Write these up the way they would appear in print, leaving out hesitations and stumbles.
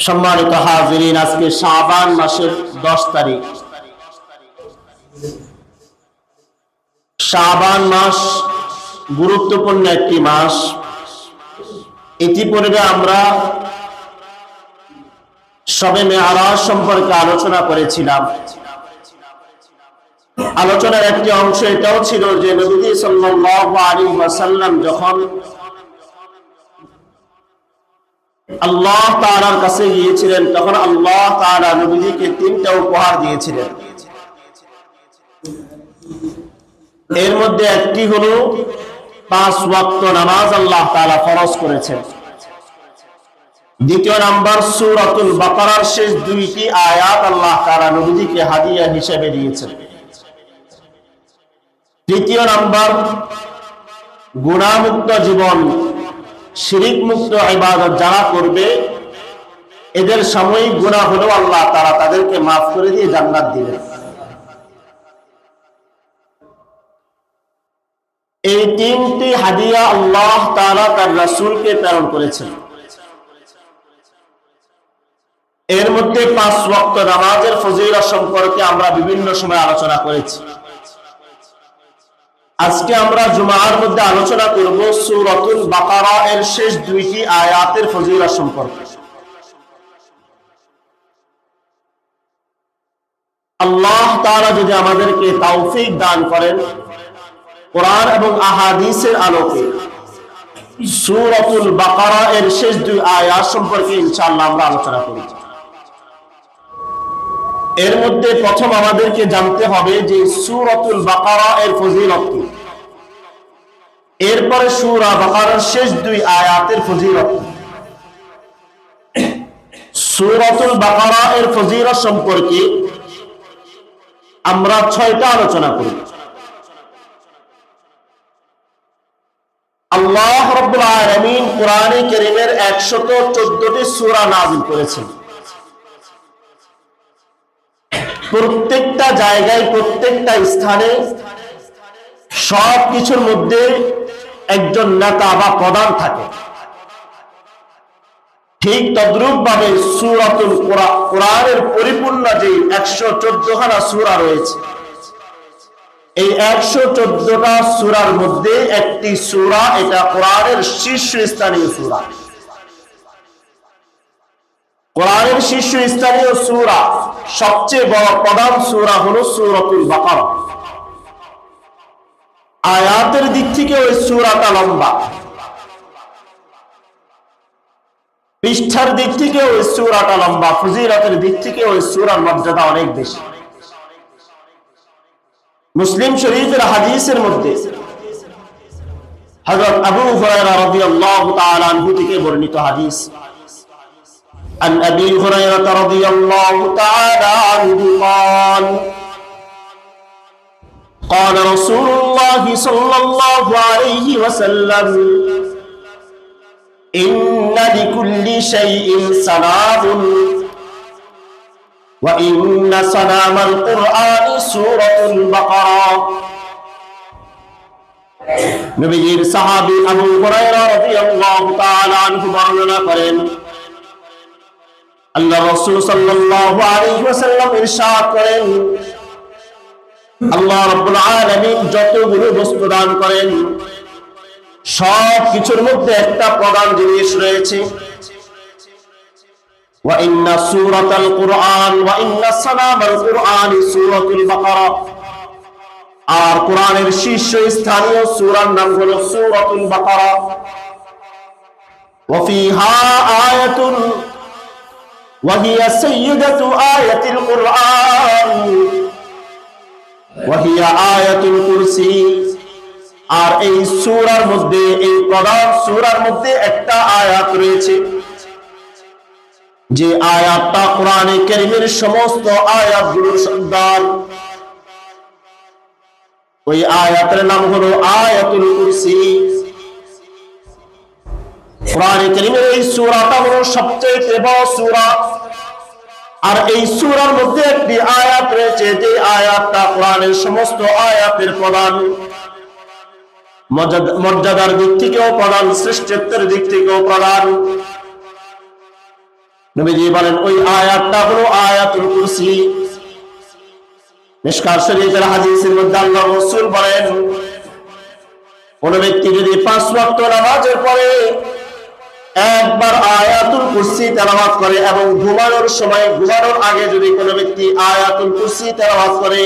সম্মানিত হাজিরিন, আজকে শাবান মাসের 10 তারিখ। শাবান মাস গুরুত্বপূর্ণ একটি মাস। ইতিপূর্বে আমরা শবে মেরাজ সম্পর্কে আলোচনা করেছিলাম। আলোচনার একটি অংশ এটাও ছিল যে নবী সাল্লাল্লাহু আলাইহি ওয়াসাল্লাম যখন আল্লাহ তাআলার কাছে গিয়েছিলেন তখন আল্লাহ তাআলা নবীকে 3টা উপহার দিয়েছিলেন। এর মধ্যে একটি হলো 5 ওয়াক্ত নামাজ আল্লাহ তাআলা ফরজ করেছেন। দ্বিতীয় নাম্বার সূরাতুল বাকারার শেষ 2টি আয়াত আল্লাহ তাআলা নবীকে হাদিয়া হিসেবে দিয়েছেন। তৃতীয় নাম্বার গুনাহমুক্ত জীবন, শিরিক মুক্ত ইবাদত যারা করবে এদের সাময়িক গুনাহ হলেও আল্লাহ তাআলা তাদেরকে মাফ করে দিয়ে জান্নাত দিবেন। এই 3টি হাদিয়া আল্লাহ তাআলা তার রাসূলকে প্রেরণ করেছেন। এর মধ্যে 5 ওয়াক্ত নামাজের ফজিলত সম্পর্কে আমরা বিভিন্ন সময় আলোচনা করেছি। আজকে আমরা জুমার মধ্যে আলোচনা করব সূরাতুল বাকারা এর শেষ 2টি আয়াতের ফজিলত সম্পর্কে। আল্লাহ তাআলা যদি আমাদেরকে তৌফিক দান করেন, কোরআন এবং আহাদিসের আলোকে সূরাতুল বাকারা এর শেষ 2 আয়াত সম্পর্কে ইনশাআল্লাহ আমরা আলোচনা করব। এর মধ্যে প্রথম আমাদেরকে জানতে হবে যে সূরাতুল বাকারা এর ফজিলত কি, এরপরে সূরা বাকারার শেষ 2 আয়াতের ফজিলত কি। সূরাতুল বাকারা এর ফজিলত সম্পর্কে আমরা 6টা আলোচনা করব। আল্লাহ রাব্বুল আলামিন কোরআনে কারীমের 114টি সূরা নাযিল করেছেন। প্রত্যেকটা জায়গায়, প্রত্যেকটা স্থানে সব কিছুর মধ্যে একজন নেতা বা প্রধান থাকে। ঠিক তদ্রূপ ভাবে সূরাতুল কোরআনের পরিপূর্ণ যে 114খানা সূরা রয়েছে, এই 114টা সূরার মধ্যে একটি সূরা এটা কোরআনের শীর্ষস্থানীয় সূরা। কোরআনের শীর্ষস্থানীয় সূরা, সবচেয়ে বড় প্রধান সূরা হলো সূরাতুল বাকারা। আয়াতের দিক থেকে ওই সূরাটা লম্বা, পৃষ্ঠার দিক থেকে ওই সূরাটা লম্বা, ফজিলতের দিক থেকে ওই সূরার মর্যাদা অনেক বেশি। মুসলিম শরীফের হাদিসের মধ্যে হযরত আবু হুরায়রা রাদিয়াল্লাহু তাআলা আনহু থেকে বর্ণিত হাদিস, عن أبي هريرة رضي الله تعالى عنه قال قال رسول الله صلى الله عليه وسلم إن لكل شيء سلام وإن سلام القرآن سورة البقرة। নবীর সাহাবী আবু হুরায়রা রাদিয়াল্লাহু তাআলা আনহু বর্ণনা করেন, আল্লাহ রাসূল সাল্লাল্লাহু আলাইহি ওয়াসাল্লাম ইরশাদ করেন, আল্লাহ রাব্বুল আলামিন যতগুলো বস্তু দান করেন সব কিছুর মধ্যে একটা প্রধান জিনিস রয়েছে, ওয়া ইন্না সূরাতাল কুরআন ওয়া ইন্না সালামাল কুরআন সূরাতুল বাকারা। আর কোরআনের শীর্ষস্থানীয় সূরার নাম হলো সূরাতুল বাকারা। ওয়া ফিহা আয়াতুন وهي سيدة آية القرآن وهي آية الكرسي। আর এই সূরার মধ্যে, এই প্রধান সূরার মধ্যে একটা আয়াত রয়েছে যে আয়াতটা কোরআনে কারীমের সমস্ত আয়াতগুলোর সর্দার। ওই আয়াতের নাম হলো আয়াতুল কুরসি। কোরআনে কারীমের এই সূরাটা হলো সবচেয়ে বড় সূরা। আর এই সূরার মধ্যে একটি আয়াত রয়েছে যে আয়াতটা কোরআনের সমস্ত আয়াতের প্রধান, মর্যাদার দিক থেকেও প্রধান, শ্রেষ্ঠত্বের দিক থেকেও প্রধান। নবীজি বলেন ওই আয়াতটা হলো আয়াতুল কুরসি। মিশকাত শরীফের হাদিসের মধ্যে আল্লাহর রাসূল বলেন, কোন ব্যক্তি যদি 5 ওয়াক্ত নামাজের পরে একবার আয়াতুল কুরসি তেলাওয়াত করে এবং ঘুমানোর সময়, ঘুমানোর আগে যদি কোনো ব্যক্তি আয়াতুল কুরসি তেলাওয়াত করে,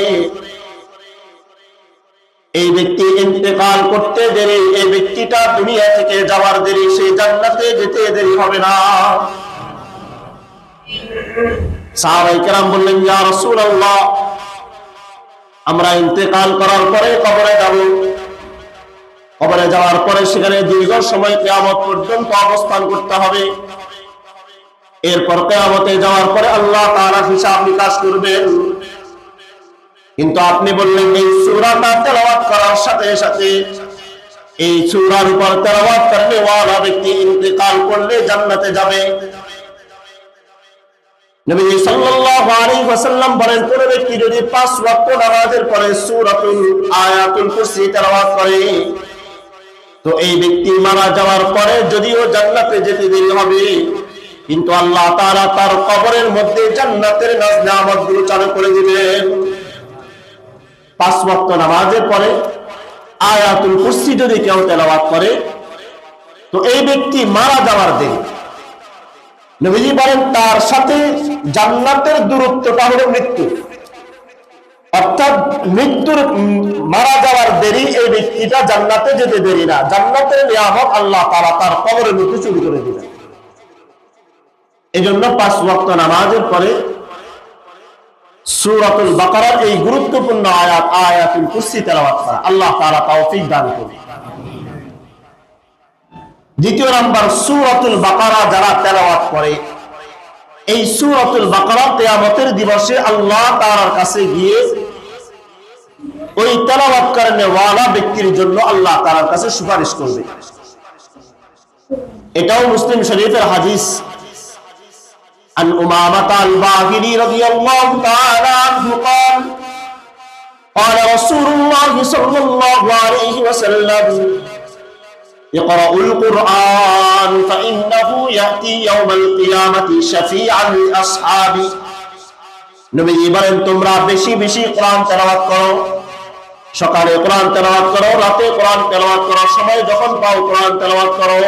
এই ব্যক্তি ইন্তেকাল করতে দেরি, এই ব্যক্তিটা দুনিয়া থেকে যাওয়ার দেরি, সেই জান্নাতে যেতে দেরি হবে না। সাহাবায়ে কেরাম বললেন, ইয়া রাসূলুল্লাহ, আমরা ইন্তেকাল করার পরে কবরে যাব, কবরে যাওয়ার পরে সেখানে দীর্ঘ সময় কিয়ামত পর্যন্ত অবস্থান করতে হবে, এরপর কিয়ামতে যাওয়ার পরে আল্লাহ তাআলা হিসাব নিকাশ করবেন। কিন্তু আপনি বললেন এই সূরাটা তেলাওয়াত করার সাথে সাথে, এই সূরার উপর তেলাওয়াত করলে ওয়ালা ব্যক্তি ইন্তেকাল করলে জান্নাতে যাবে। নবী সাল্লাল্লাহু আলাইহি ওয়াসাল্লাম বলেন, কোন ব্যক্তি যদি 5 ওয়াক্ত নামাজের পরে সূরাতুল আয়াতুল কুরসি তেলাওয়াত করে, তো এই ব্যক্তি মারা যাওয়ার পরে যদিও জান্নাতে যেতে দেরি হবে, কিন্তু আল্লাহ তাআলা তার কবরের মধ্যে জান্নাতের নিয়ামতগুলো চালু করে দিবেন। 5 ওয়াক্ত নামাজের পরে আয়াতুল কুরসি যদি কেউ তেলাওয়াত করে, তো এই ব্যক্তি মারা যাওয়ার দিন নবীজি বলেন তার সাথে জান্নাতের দূরত্বটা হলো মৃত্যু, অর্থাৎ মৃত্যুর মারা যাওয়ার দেরি, এই ব্যক্তিটা জান্নাতে যেতে দেরি না, জান্নাতের নিয়ামত আল্লাহ তাআলা তার কবরের মধ্যে চুরি করে দিবেন। এজন্য 5 ওয়াক্ত নামাজের পরে সূরাতুল বাকারার এই গুরুত্বপূর্ণ আয়াত আয়াতুল কুরসি তেলাওয়াত করা, আল্লাহ তাআলা তৌফিক দান করুন। দ্বিতীয় নাম্বার, সূরাতুল বাকারা যারা তেলাওয়াত করে, এই সূরাতুল বাকারা কিয়ামতের দিবসে আল্লাহ তাআলার কাছে গিয়ে ওই তেলাওয়াত করনে ওয়ালা ব্যক্তির জন্য আল্লাহ তাআলার কাছে সুপারিশ করবে। এটাও মুসলিম শরীফের হাদিস। عن أمامة الباهلي رضي الله تعالى عنه قال قال رسول الله صلى الله عليه وسلم اقرأوا القرآن فإنه يأتي يوم القيامة شفيعا لأصحابه। নবীজি বলেন, তোমরা বেশি বেশি কোরআন তেলাওয়াত করো, সকালে কোরআন তেলাওয়াত করো, রাতে কোরআন তেলাওয়াত করো, সময় যখন পাও কোরআন তেলাওয়াত করো,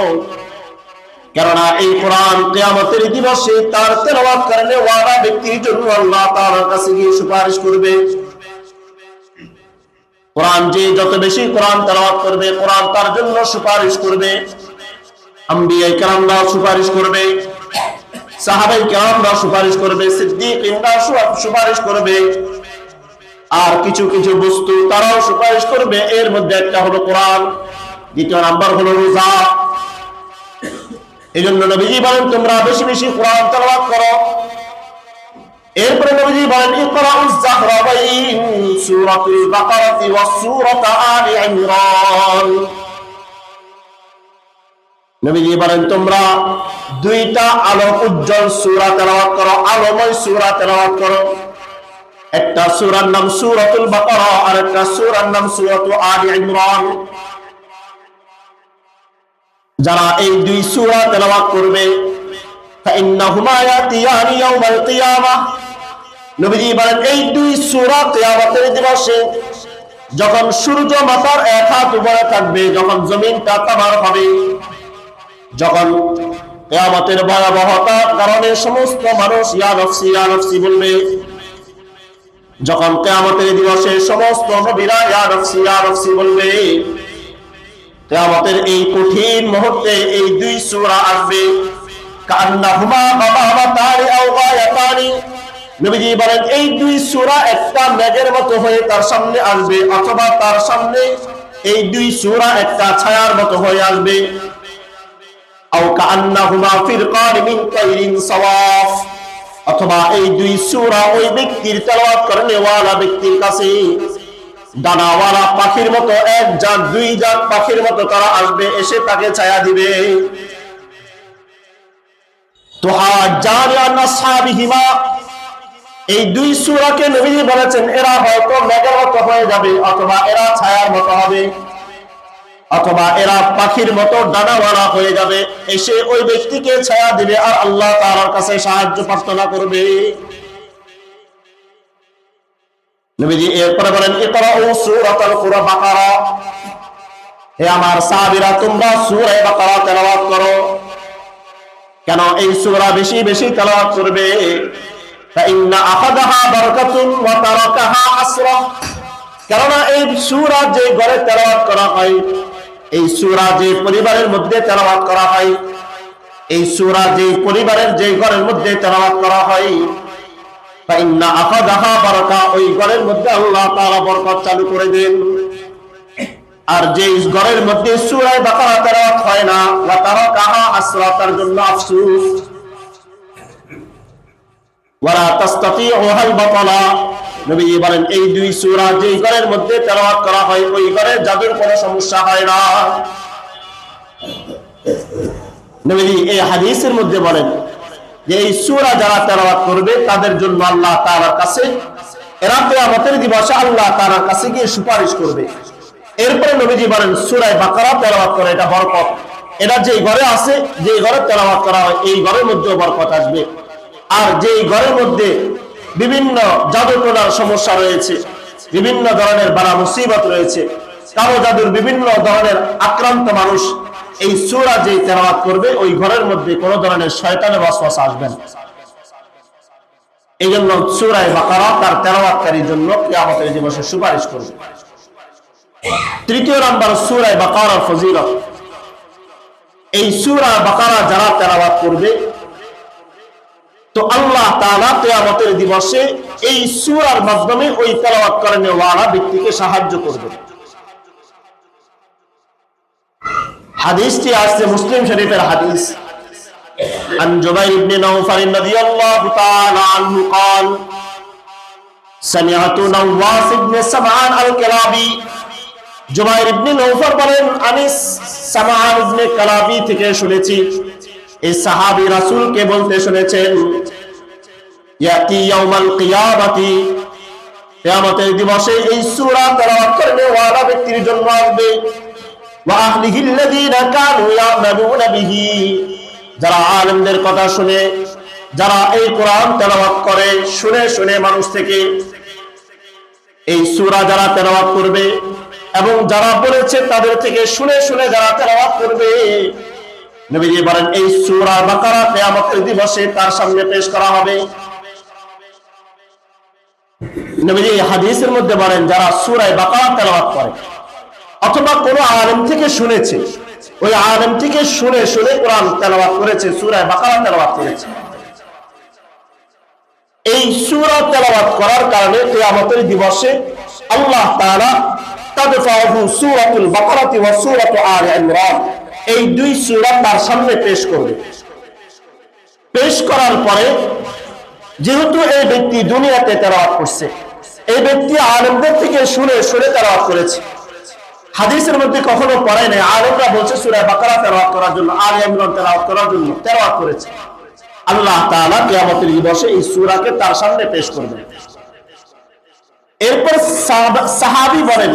কেননা এই কোরআন কিয়ামতের দিবসে তার তেলাওয়াত করলে ওয়ালা ব্যক্তির জন্য আল্লাহ তাআলার কাছে গিয়ে সুপারিশ করবে। কোরআন যে যত বেশি কোরআন তেলাওয়াত করবে, কোরআন তার জন্য সুপারিশ করবে। আম্বিয়া কেরামরা সুপারিশ করবে, সাহাবায়ে কেরামরা সুপারিশ করবে, সিদ্দিকরা সুপারিশ করবে, আর কিছু কিছু বস্তু তারাও সুপারিশ করবে। এর মধ্যে একটা হলো কোরআন, দ্বিতীয় নাম্বার হলো রোজা। এজন্য নবীজি বলেন, তোমরা বেশি বেশি কোরআন তেলাওয়াত করো। এরপরে নবীজি বলেন, ইকরাউজ যাহরাবাইন সূরাতুল বাকারাতি ওয়াস সূরাত আলি ইমরান। নবীজি বলেন, তোমরা দুইটা আলো উজ্জ্বল সূরা তেলাওয়াত করো, আলোময় সূরা তেলাওয়াত করো। একটা সূরার নাম সূরাতুল বাকারা, আর একটা সূরার নাম সূরাতু আলি ইমরান। যারা এই দুই সূরা তেলাওয়াত করবে, ফাইন্নাহুমা ইয়াতিয়ানি ইয়াউমাল কিয়ামাহ। নবীজি বলেন, এই দুই সূরা কিয়ামতের দিবসে যখন সূর্য মাথার 1 হাত উপরে থাকবে, যখন জমিনটা তামার হবে, যখন কিয়ামতের ভয়াবহতার কারণে সমস্ত মানুষ ইয়া নফসি ইয়া নফসি বলবে, যখন কিয়ামতের দিবসে সমস্ত নবীরা ইয়া নফসি ইয়া নফসি বলবে, কিয়ামতের এই কঠিন মুহূর্তে এই দুই সূরা আসবে, কান্নাহুমা গামামাতানি আও গায়াতানি। নবীজি বলেন, এই দুই সূরা একটা মেঘের মতো হয়ে তার সামনে আসবে, অথবা তার সামনে এই দুই সূরা একটা ছায়ার মতো হয়ে আসবে। আও কান্নাহুমা ফিরকান মিন তাইরিন সাওয়াফ, অথবা এই দুই সূরা ওই ব্যক্তির তেলাওয়াত করনে ওয়ালা ব্যক্তির কাছে ডানাওয়ালা পাখির মতো, 1 জাত 2 জাত পাখির মতো তারা আসবে, এসে তাকে ছায়া দিবে। তুহাজ্জানি আন আসহাবিহিমা, এই দুই সূরাকে নবীজি বলেছেন এরা হয়তো মেঘের মতো হয়ে যাবে, অথবা এরা ছায়ার মতো হবে। অথবা এরা পাখির মতো ডানাওয়ালা হয়ে যাবে, এসে ওই ব্যক্তিকে ছায়া দিবে আর আল্লাহ তাআলার কাছে সাহায্য প্রার্থনা করবে। নবীজি এরপরে বলেন ইকরাউ সূরাতুল বাকারা, হে আমার সাহাবীরা তোমরা সূরা বাকারা তেলাওয়াত করো। কেন এই সূরা বেশি বেশি তেলাওয়াত করবে? ফাইন্না আখাযাহা বারাকাতুন ওয়া তারাকাহা আসরা, কারণ এই সূরা যে ঘরে তেলাওয়াত করা হয়, এই সূরা যে পরিবারের মধ্যে তেলাওয়াত করা হয়, এই সূরা যে পরিবারের যে ঘরের মধ্যে তেলাওয়াত করা হয়, ফাইন্না আখাযাহা বারাকা, ওই ঘরের মধ্যে আল্লাহ তাআলা বরকত চালু করে দেন। আর যে ঘরের মধ্যে সূরা বাকারা তেলাওয়াত হয় না, ওয়া তারাকাহা আসরা, তার জন্য আফসোস। ওয়ালা তাসতাতিউহাল বাতালা, নবীজি বলেন এই দুই সূরা যে ঘরের মধ্যে তেলাওয়াত করা হয়, ওই ঘরে জাদুর কোনো সমস্যা হয় না। নবীজি এই হাদিসের মধ্যে বলেন যে এই সূরা যারা তেলাওয়াত করবে তাদের জন্য আল্লাহ তাআলার কাছে এরা কিয়ামতের দিবসে আল্লাহ তাআলার কাছে গিয়ে সুপারিশ করবে। এরপরে নবীজি বলেন সূরা বাকারা তেলাওয়াত করে এটা বরকত, এটা যে ঘরে আছে, যে ঘরে তেলাওয়াত করা হয় এই ঘরের মধ্যে বরকত আসবে। আর যে ঘরের মধ্যে বিভিন্ন জাদুটোনার সমস্যা রয়েছে, বিভিন্ন ধরনের বালা মুসিবত রয়েছে, কালো জাদুর বিভিন্ন ধরনের আক্রান্ত মানুষ, এই সূরা যে তেলাওয়াত করবে ওই ঘরের মধ্যে কোনো ধরনের শয়তানের ওয়াসওয়াসা আসবে না। এই জন্য সূরা বাকারা তার তেলাওয়াতকারীর জন্য কিয়ামতের দিবসে সুপারিশ করবে। তৃতীয় নাম্বার সূরা বাকারার ফজিলত। এই সূরা বাকারা যারা তেলাওয়াত করবে তো আল্লাহ তাআলা কিয়ামতের দিবসে এই সূরার মাধ্যমে ওই তেলাওয়াত করানোওয়ালা ব্যক্তিকে সাহায্য করবে। হাদিসটি আসছে মুসলিম শরীফের হাদিস। আন জুবাইর ইবনে নাওফাল রাদিয়াল্লাহু তাআলা আনহু قال سمعت نواس بن سمعان الكلابي, জুবাইর ইবনে নাওফাল বলেন আমি সামআন ইবনে কালাবি থেকে শুনেছি, এই সাহাবী রাসূলকে বলতে শুনেছেন, ইয়াতি ইয়াউমাল কিয়ামাতি, কিয়ামতের দিবসে এই সূরা তেলাওয়াত করবে ওয়ালা ব্যক্তির জন্য আসবে, ওয়া আহলিহিল্লাযীনা কানু ইয়ামালুনা বিহি, যারা আলেমদের কথা শুনে, যারা এই কোরআন তেলাওয়াত করে শুনে শুনে মানুষ থেকে এই সূরা যারা তেলাওয়াত করবে এবং যারা বলেছে তাদের থেকে শুনে শুনে যারা তেলাওয়াত করবে, নবীজি বলেন এই সূরা বাকারা কিয়ামতের দিবসে তার সামনে পেশ করা হবে। নবীজি হাদিসের মধ্যে বলেন যারা সূরা বাকারা তেলাওয়াত করে অথবা কোনো আলেম থেকে শুনেছে, ওই আলেম থেকে শুনে শুনে কোরআন তেলাওয়াত করেছে, সূরা বাকারা তেলাওয়াত করেছে, এই সূরা তেলাওয়াত করার কারণে কিয়ামতের দিবসে আল্লাহ তাআলা তাদফাহু সূরাতুল বাকারা ওয়া সূরাতু আলে ইমরান, এই দুই সূরা তার সামনে পেশ করবে। পেশ করার পরে যেহেতু এই ব্যক্তি দুনিয়াতে তেলাওয়াত করছে, এই ব্যক্তি আলেমদের থেকে শুনে শুনে তেলাওয়াত করেছে, হাদিসের মধ্যে কখনো পড়ে নাই, আলেমরা বলছে সূরা বাকারা তেলাওয়াত করার জন্য, আলে ইমরান তেলাওয়াত করার জন্য তেলাওয়াত করেছে, আল্লাহ তাআলা কিয়ামতের দিবসে এই সূরাকে তার সামনে পেশ করবেন। এরপর সাহাবী বলেন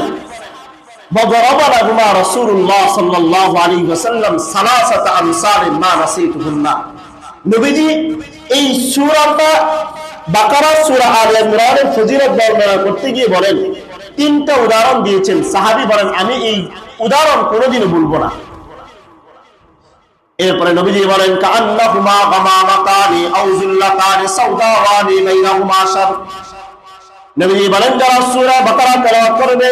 وضرب لهما رسول الله صلى الله عليه وسلم ثلاثه امثال ما نسيتهن, নবীজি এই সূরাটা বাকারা সূরা আলে ইমরানের ফজিলত বর্ণনা করতে গিয়ে বলেন তিনটা উদাহরণ দিয়েছেন। সাহাবী বলেন আমি এই উদাহরণ কোনোদিনও ভুলবো না। এরপরে নবীজি বলেন কাআন্নাহুমা গামামাতানি আও যুল্লাতানি সাওদাওয়ানি বাইনাহুমা শার, নবীজি বলেন যারা সূরা বাকারা তেলাওয়াত করবে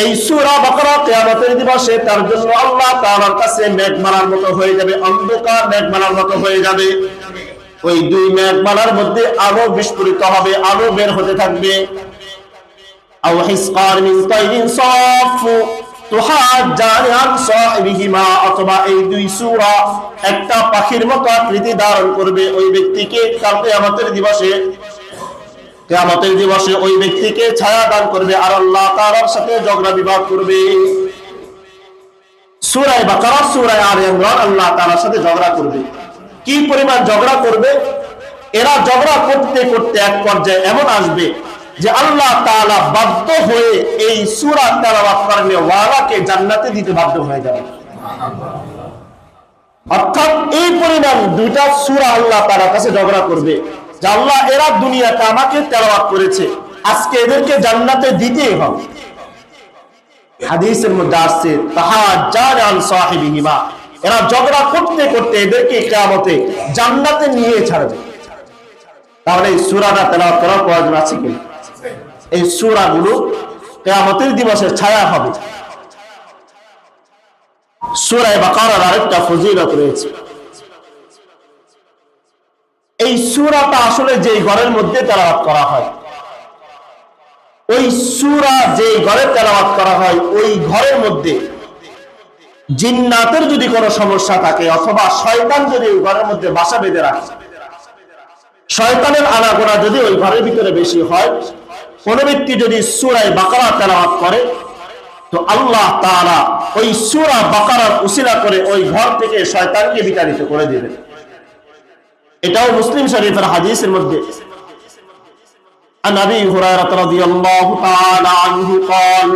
এই সূরা বাকারা কিয়ামতের দিবসে তার জন্য আল্লাহ তাআলার কাছে মেঘমালার মতো হয়ে যাবে, অন্ধকার মেঘমালার মতো হয়ে যাবে, ওই দুই মেঘমালার মধ্যে আলো বিস্ফোরিত হবে, আলো বের হতে থাকবে। আও হিসকার মিন তাইরিন সাফু তুহাজ্জানি আন সাহিবিহিমা, অথবা এই দুই সূরা একটা পাখির মতো আকৃতি ধারণ করবে, ওই ব্যক্তিকে কাল কিয়ামতের দিবসে কিয়ামতের দিবসে ওই ব্যক্তিকে ছায়া দান করবে আর আল্লাহ তাআলার সাথে ঝগড়া বিবাদ করবে। সূরা বাকারা সূরা আলে ইমরান আল্লাহ তাআলার সাথে ঝগড়া করবে, কি পরিমাণ ঝগড়া করবে, এরা ঝগড়া করতে করতে এক পর্যায়ে এমন আসবে যে আল্লাহ তাআলা বাধ্য হয়ে এই সূরা তেলাওয়াত করলে ওয়ালাকে জান্নাতে দিতে বাধ্য হয়ে যাবে। অর্থাৎ এই পরিমাণ দুইটা সূরা আল্লাহ তাআলার কাছে ঝগড়া করবে যে আল্লাহ এরা দুনিয়াতে আমাকে তেলাওয়াত করেছে, আজকে এদেরকে জান্নাতে দিতেই হবে। হাদিসের মধ্যে আসছে তাহাজ্জার আন সাহিবিহিমা, এরা ঝগড়া করতে করতে এদেরকে কিয়ামতে জান্নাতে নিয়ে ছাড়বে। তাহলে এই সূরাটা তেলাওয়াত করার প্রয়োজন আছে কি? এই সূরাগুলো কিয়ামতের দিবসে ছায়া হবে। সূরা বাকারার আরেকটা ফজিলত রয়েছে। এই সূরাটা আসলে যে ঘরের মধ্যে তেলাওয়াত করা হয়, ওই সূরা যে ঘরে তেলাওয়াত করা হয় ওই ঘরের মধ্যে জিন্নাতের যদি কোনো সমস্যা থাকে অথবা শয়তান যদি ওই ঘরের মধ্যে বাসা বেঁধে রাখে, শয়তানের আনাগোনা যদি ওই ঘরের ভিতরে বেশি হয়, কোন ব্যক্তি যদি সূরা বাকারা তেলাওয়াত করে তো আল্লাহ তাআলা ওই সূরা বাকারার উসিলা করে ওই ঘর থেকে শয়তানকে বিতাড়িত করে দিবেন। এটাও মুসলিম শরীফের হাদিসের মধ্যে عن أبي هريرة رضي الله تعالى عنه قال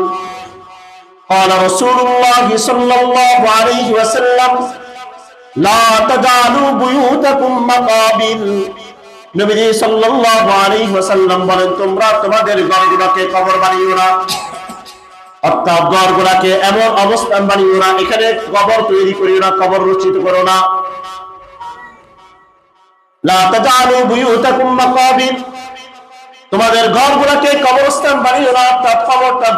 قال رسول الله صلى الله عليه وسلم لا تجعلوا بيوتكم مقابر। নবীজি সাল্লাল্লাহু আলাইহি ওয়াসাল্লাম বলেন, তোমরা তোমাদের ঘরগুলোকে কবর বানিও না, অর্থাৎ ঘরগুলোকে এমন অবস্থান বানিও না, এখানে কবর তৈরি করিও না, কবর রচিত করো না। লা তাজআলু বুয়ুতাকুম মাকাবির, তোমাদের ঘরগুলোকে কবরস্থান বানিও না, অর্থাৎ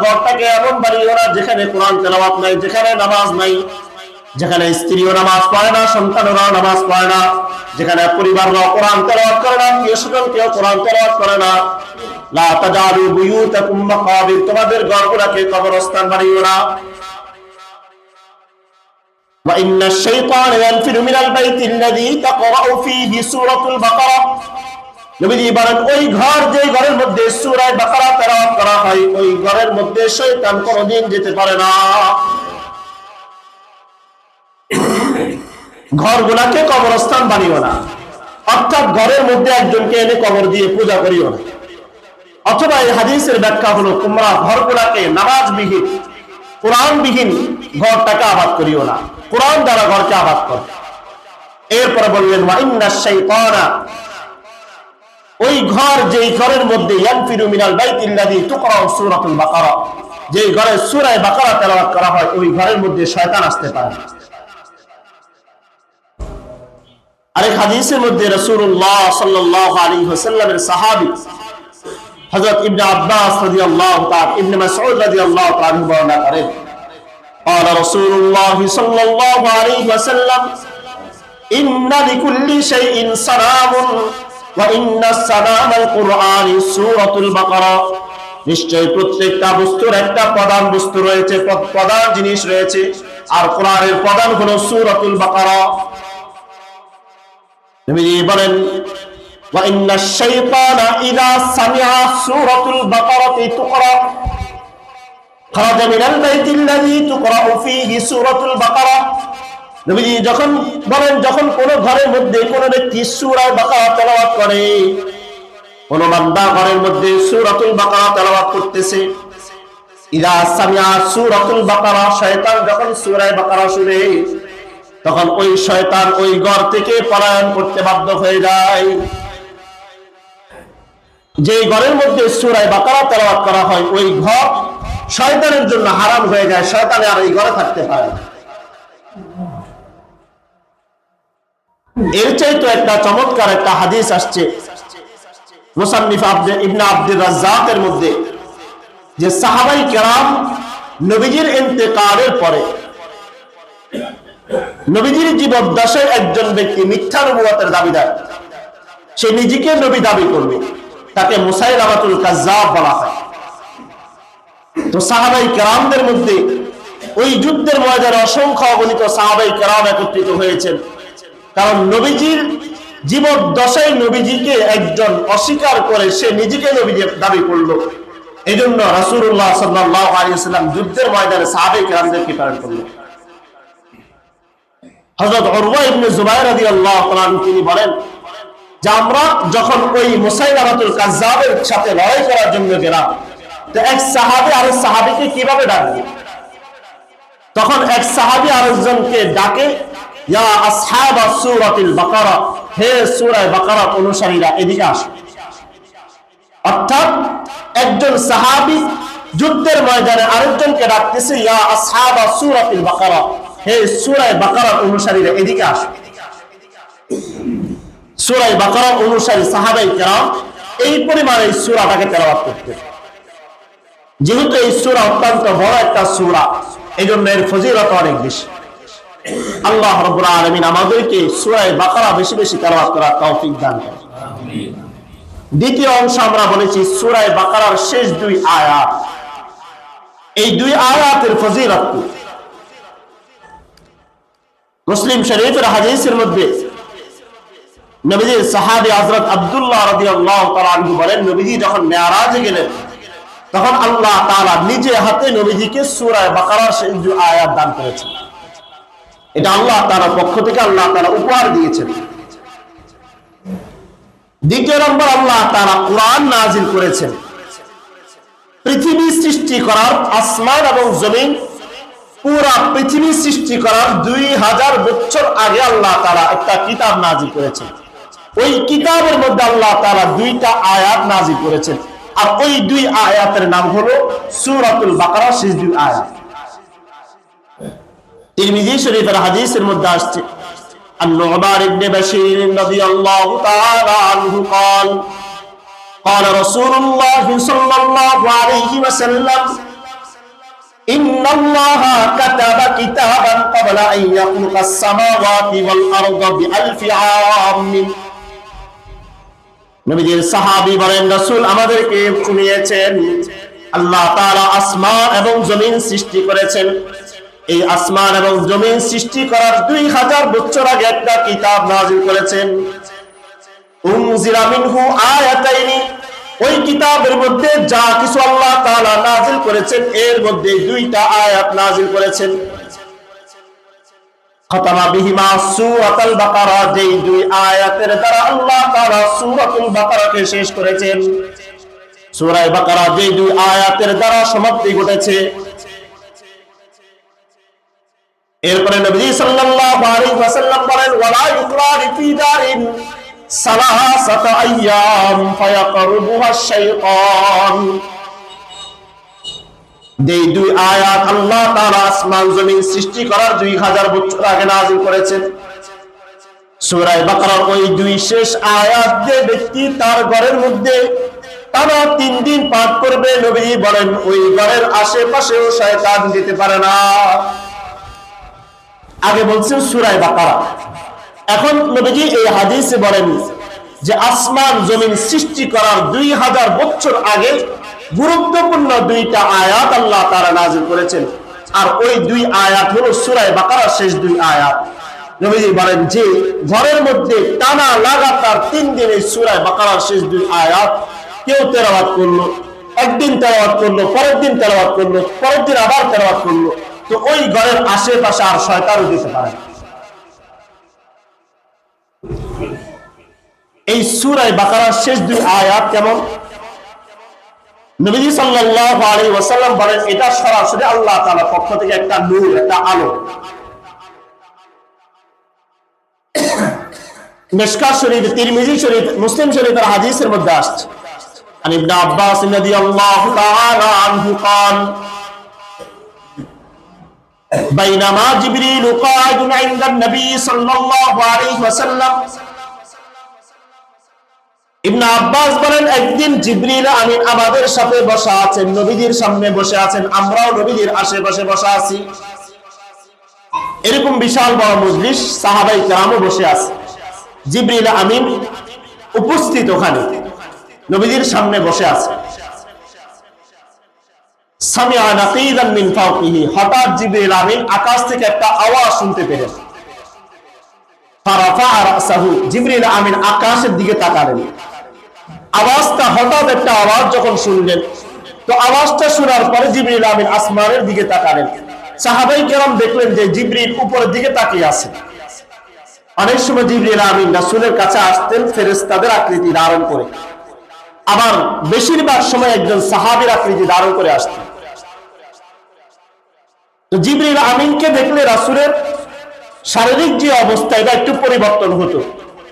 ঘরটাকে এমন বানিও না যেখানে কোরআন তেলাওয়াত নাই, যেখানে নামাজ নাই, যেখানে স্ত্রীও নামাজ পড়ে না, সন্তানরাও নামাজ পড়ে না, যেখানে পরিবাররাও কোরআন তেলাওয়াত করে না, প্রিয়স্বজন কেউ কোরআন তেলাওয়াত করে না। লা তাজআলু বুয়ুতাকুম মাকাবির, তোমাদের ঘরগুলোকে কবরস্থান বানিও না। ওয়া ইন্নাশ শাইতানা ইয়ানফিরু মিনাল বাইতিল্লাযী তাকরাউ ফীহি সূরাতুল বাকারা। নবীজি বলেন, ওই ঘর যে ঘরের মধ্যে সূরা বাকারা তেলাওয়াত করা হয় ওই ঘরের মধ্যে শয়তান কোনদিন যেতে পারে না। ঘরগুলোকে কবরস্থান বানিও না, অর্থাৎ ঘরের মধ্যে একজনকে এনে কবর দিয়ে পূজা করিও না। অথবা এই হাদিসের ব্যাখ্যা হলো তোমরা ঘরগুলোকে নামাজবিহীন কোরআনবিহীন ঘরটাকে আবাদ করিও না, কোরআন দ্বারা ঘরকে আবাদ করো। এরপরে বললেন ওয়া ইন্নাশ শাইতানা, ওই ঘর যেই ঘরের মধ্যে ইয়ানফিরু মিনাল বাইতিল্লাযী তুকরাউ সূরাতুল বাকারা, যেই ঘরে সূরা বাকারা তেলাওয়াত করা হয় ওই ঘরের মধ্যে শয়তান আসতে পারে। আরেক হাদিসের মধ্যে রাসূলুল্লাহ সাল্লাল্লাহু আলাইহি ওয়াসাল্লামের সাহাবী হযরত ইবনে আব্বাস রাদিয়াল্লাহু তাআলা ইবনে মাসউদ রাদিয়াল্লাহু তাআলা বর্ণনা করেন, قال رسول الله صلى الله عليه وسلم إن لكل شيء سلام وإن السلام القرآن سورة البقرة। নিশ্চয় প্রত্যেকটা বস্তুর একটা প্রধান বস্তু রয়েছে, প্রধান জিনিস রয়েছে, আর কোরআনের প্রধান হলো সূরাতুল বাকারা। নবীজি বলেন ওয়া ইন্নাশ শাইতানা ইযা সামিআ সূরাতুল বাকারাতি তুকরা খারাজা মিনাল বাইতিল্লাযী তুকরাউ ফীহি সূরাতুল বাকারা। নবীজি যখন বলেন, যখন কোন ঘরের মধ্যে কোন ব্যক্তি সূরা বাকারা তেলাওয়াত করে, কোন বান্দা ঘরের মধ্যে সূরাতুল বাকারা তেলাওয়াত করতেছে, ইযা সামিআ সূরাতুল বাকারা, শয়তান যখন সূরা বাকারা শুনে তখন ওই শয়তান ওই ঘর থেকে পলায়ন করতে বাধ্য হয়ে যায়। যে ঘরের মধ্যে সূরা বাকারা তেলাওয়াত করা হয় ওই ঘর শয়তানের জন্য হারাম হয়ে যায়, শয়তান আর ওই ঘরে থাকতে পারে না। এর চাইতে একটা চমৎকার একটা হাদিস আসছে মুসান্নিফ ইবনে আব্দুর রাজ্জাকের মধ্যে, যে সাহাবায়ে কেরাম নবীজির ইন্তেকালের পরে নবীজির জীবদ্দশায় একজন ব্যক্তি মিথ্যা নবুয়তের দাবিদার, সে নিজেকে নবী দাবি করবে, তাকে মুসাইলামাতুল কাজ্জাব বলা হয়। তো সাহাবায়ে কেরামদের মধ্যে ওই যুদ্ধের ময়দানে অসংখ্য অগণিত সাহাবায়ে কেরাম একত্রিত হয়েছেন, কারণ নবীজির জীবদ্দশায় নবীজিকে একজন অস্বীকার করে সে নিজেকে নবী দাবি করলো। এই জন্য রাসূলুল্লাহ সাল্লাল্লাহু আলাইহি ওয়াসাল্লাম যুদ্ধের ময়দানে সাহাবায়ে কেরামদেরকে প্রেরণ করলেন। হযরত উরওয়া ইবনে জুবাইর রাদিয়াল্লাহু তাআলা তিনি বলেন, যে আমরা যখন ওই মুসাইলামাতুল কাজ্জাবের সাথে লড়াই করার জন্য গেলাম, তো এক সাহাবী আরেক সাহাবীকে কিভাবে ডাকবে? তখন এক সাহাবী আরেকজনকে ডাকে, ইয়া আসহাবা সূরাতুল বাকারা, হে সূরা বাকারা অনুসারীরা এদিকে আসো। অর্থাৎ একজন সাহাবী যুদ্ধের ময়দানে আরেকজনকে ডাকতেছে, ইয়া আসহাবা সূরাতুল বাকারা, হে সূরা বাকারা অনুসারীরা এদিকে আসো। সূরা বাকারা অনুসারী সাহাবায়ে কেরাম এই পরিমাণে এই সূরাটাকে তেলাওয়াত করতেন। যেহেতু এই সূরা অত্যন্ত বড় একটা সূরা, এজন্য এর ফজিলত অনেক বেশি। আল্লাহ রাব্বুল আলামিন আমাদেরকে সূরা বাকারা বেশি বেশি তেলাওয়াত করার তৌফিক দান করেন। দ্বিতীয় অংশ আমরা বলেছি সূরা বাকারার শেষ দুই আয়াত। এই দুই আয়াতের ফজিলত কি? মুসলিম শরীফের হাদিসের মধ্যে নবীজির সাহাবী হযরত আব্দুল্লাহ রাদিয়াল্লাহু তাআলা আনহু বলেন, নবীজি যখন মেরাজে গেলেন তখন আল্লাহ তাআলা নিজে হাতে নবীজিকে সূরা বাকারার শেষ দুই আয়াত দান করেছেন। এটা আল্লাহ তাআলার পক্ষ থেকে আল্লাহ তাআলা উপহার দিয়েছেন। দ্বিতীয় নম্বর, আল্লাহ তাআলা কোরআন নাযিল করেছেন। পৃথিবী সৃষ্টি করার, আসমান এবং জমিন পুরা পৃথিবী সৃষ্টি করার 2000 বছর আগে আল্লাহ তাআলা একটা কিতাব নাযিল করেছেন। ওই কিতাবের মধ্যে আল্লাহ তাআলা দুইটা আয়াত নাযিল করেছেন, আর ওই দুই আয়াতের নাম হলো সূরাতুল বাকারা শেষ দুই আয়াত। তিরমিজি শরীফের হাদিসের মধ্যে আসছে, আন-নু'মান ইবনে বাশীর রাদিয়াল্লাহু তাআলা আনহু قال قال رسول الله صلى الله عليه وسلم إن الله كتب كتابا قبل أن يخلق السماوات والأرض بألف عام। নবীজির সাহাবী বলেন, রাসূল আমাদেরকে শুনিয়েছেন আল্লাহ তাআলা আসমান এবং জমিন সৃষ্টি করেছেন। এই আসমান এবং জমিন সৃষ্টি করার 2000 বছর আগে একটা কিতাব নাযিল করেছেন। উনজিলা মিনহু আয়াতাইনি, ওই কিতাবের মধ্যে যা কিছু আল্লাহ তাআলা নাযিল করেছেন এর মধ্যে দুইটা আয়াত নাযিল করেছেন। খাতামা বিহিমা সূরাতুল বাকারা, যেই দুই আয়াতের দ্বারা আল্লাহ তাআলা সূরাতুল বাকারাকে শেষ করেছেন। সূরা বাকারা যেই দুই আয়াতের দ্বারা সমাপ্তি ঘটেছে। এরপরে নবী সাল্লাল্লাহু আলাইহি ওয়াসাল্লাম বলেন, ওয়ালা ইকরারি ফি দারিন সালাসাত আইয়াম ফায়াকরুবুহা শাইতান। যেই দুই আয়াত আল্লাহ তাআলা আসমান জমিন সৃষ্টি করার 2000 বছর আগে নাযিল করেছেন। সূরা বাকারার ওই দুই শেষ আয়াত যে ব্যক্তি তার ঘরের মধ্যে টানা 3 দিন পাঠ করবে, নবী বলেন ওই ঘরের আশেপাশেও শয়তান যেতে পারে না। আগে বলছেন সূরা বাকারা, এখন নবীজি এই হাদিসে বলেন যে আসমান জমিন সৃষ্টি করার 2000 বছর আগে গুরুত্বপূর্ণ দুইটা আয়াত আল্লাহ তাআলা নাযিল করেছেন, আর ওই দুই আয়াত হলো সূরা বাকারার শেষ দুই আয়াত। নবীজি বলেন যে ঘরের মধ্যে টানা লাগাতার 3 দিন এই সূরা বাকারার শেষ দুই আয়াত কেউ তেলাওয়াত করলো, একদিন তেলাওয়াত করলো, পরের দিন তেলাওয়াত করলো, পরের দিন আবার তেলাওয়াত করলো, তো ওই ঘরের আশেপাশে আর শয়তানও যেতে পারে না। এই সূরা বাকারার শেষ দুই আয়াত কেমন? নবী সাল্লাল্লাহু আলাইহি ওয়াসাল্লাম বলেন এটা সরাসরি আল্লাহ তাআলার পক্ষ থেকে একটা নূর, একটা আলো। মিশকাত শরীফ, তিরমিজি শরীফ, মুসলিম শরীফের হাদিসের মধ্যে আসছে, আন ইবনে আব্বাস রাদিয়াল্লাহু তাআলা আনহু قال بينما جبريل قاعد عند النبي صلى الله عليه وسلم। ইবনে আব্বাস বলেন একদিন জিবরিল আমিন আমাদের সাথে বসা আছেন, নবীজির সামনে বসে আছেন, আমরাও নবীজির আশেপাশে বসা আছি। এরকম বিশাল বড় মজলিস, সাহাবায়ে কেরামও বসে আছে, জিবরিল আমিন উপস্থিত ওখানে নবীজির সামনে বসে আছে। সামিআ নাকিদান মিন ফাওকিহি, হঠাৎ জিবরিল আমিন আকাশ থেকে একটা আওয়াজ শুনতে পেলেন। ফারাফা রাসাহু, জিবরিল আমিন আকাশের দিকে তাকালেন। আওয়াজটা, হঠাৎ একটা আওয়াজ যখন শুনলেন, তো আওয়াজটা শোনার পরে জিবরিল আমিন আসমানের দিকে তাকালেন। সাহাবায়ে কেরাম দেখলেন যে জিবরিল উপরের দিকে তাকিয়ে আছে। অনেক সময় জিবরিল আমিন রাসূলের কাছে আসতেন ফেরেশতাদের আকৃতি ধারণ করে, আবার বেশিরভাগ সময় একজন সাহাবীর আকৃতি ধারণ করে আসতেন। তো জিবরিল আমিনকে দেখলে রাসূলের শারীরিক যে অবস্থা এটা একটু পরিবর্তন হতো।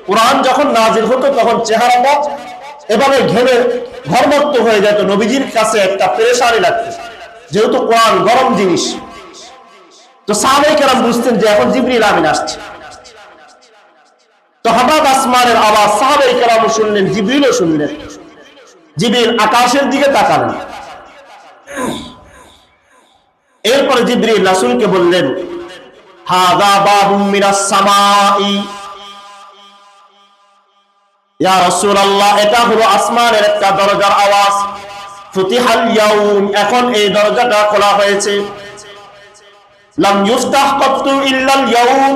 কোরআন যখন নাজিল হতো তখন চেহারাটা এভাবে ঘেমে ঘরমত্ত হয়ে যেত, নবীজির কাছে একটা পেরেশানি লাগতো, যেহেতু কোরআন গরম জিনিস। তো সাহাবায়ে কেরাম বুঝতেন যে এখন জিবরিল আমিন আসছে। তো হঠাৎ আসমানের আওয়াজ সাহাবায়ে কেরাম শুনলেন, জিবরিলও শুনলেন। জিবরিল আকাশের দিকে তাকালেন। এরপরে জিবরিল রাসূলকে বললেন, হাযা বাবুম মিনাস সামাই, ইয়া রাসূলুল্লাহ, এটা হলো আসমানের একটা দরজার আওয়াজ। ফুতিহাল ইয়াউম, এখন এই দরজাটা খোলা হয়েছে। লাম ইফতাহ কাত্তু ইল্লাল ইয়াউম,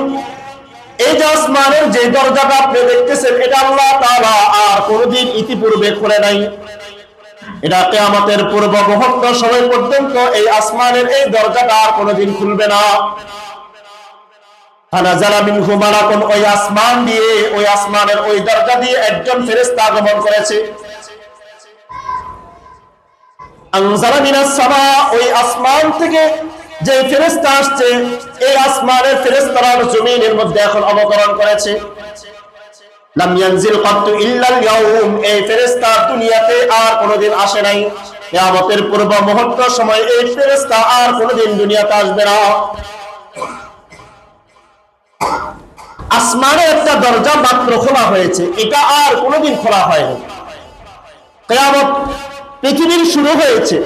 এই যে আসমানের যে দরজাটা আপনি দেখতেছেন এটা আল্লাহ তাআলা আর কোনদিন ইতিপূর্বে খুলে নাই। এটা কিয়ামতের পূর্ব মুহূর্ত সময় পর্যন্ত এই আসমানের এই দরজাটা আর কোনদিন খুলবে না। ফানাজালা মিনহু মালাকুন, ওই আসমান দিয়ে, ওই আসমানের ওই দরজা দিয়ে একজন ফেরেশতা আগমন করেছে। আনজালা মিনাস সামা, ওই আসমান থেকে যে ফেরেশতা আসছে এই আসমানের ফেরেশতারা জমিনের মধ্যে এখন অবতরণ করেছে। লাম ইয়ানজিল কাত্তু ইল্লাল ইয়াউম, এই ফেরেশতা দুনিয়াতে আর কোনদিন আসে নাই। কিয়ামতের পূর্ব মুহূর্ত সময় এই ফেরেশতা আর কোনদিন দুনিয়াতে আসবে না। আসমানের একটা দরজা মাত্র খোলা হয়েছে, এটা আর কোনদিন খোলা হয়নি। কিয়ামত পৃথিবীর শুরু হয়েছে,